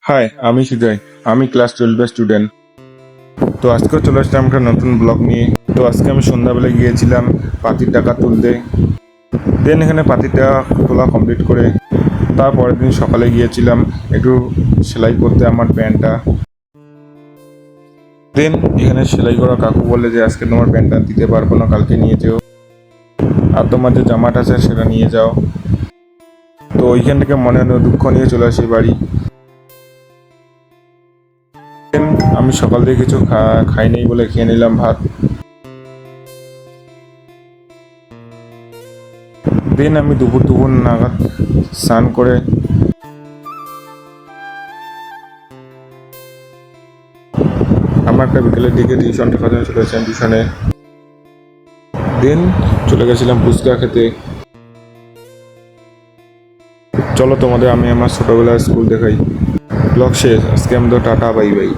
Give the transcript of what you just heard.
High, আমি সুজয়। আমি class 12 student. তো আজকেও চলে আসলাম একটা নতুন ব্লগ নিয়ে। তো আজকে আমি সন্ধ্যাবেলায় গিয়েছিলাম পাতির টাকা তুলতে। দেন এখানে পাতির টাকা তোলা কমপ্লিট করে তারপরের দিন সকালে গিয়েছিলাম একটু সেলাই করতে আমার প্যান্টটা। দেন এখানে সেলাই করা কাকু বললে যে আজকে তোমার প্যান্টটা দিতে পারবো না, কালকে নিয়ে যেও, আর তোমার যে জামাটা আছে সেটা নিয়ে যাও। তো ওইখান থেকে মনে হলো দুঃখ নিয়ে চলে আসি বাড়ি। দেন আমি সকাল থেকে কিছু খাইনি বলে খেয়ে নিলাম ভাত। দেন আমি দুপুর নাগাদ স্নান করে আমার একটা বিকেলের দিকে টিউশনটা খতম চলে এসেছিলাম টিউশনে। দেন চলে গেছিলাম ফুচকা খেতে। চলো তোমাদের আমি আমার ছোটবেলার স্কুল দেখাই। ব্লগ শেষ, আজকে আমাদের টাটা, বাই বাই।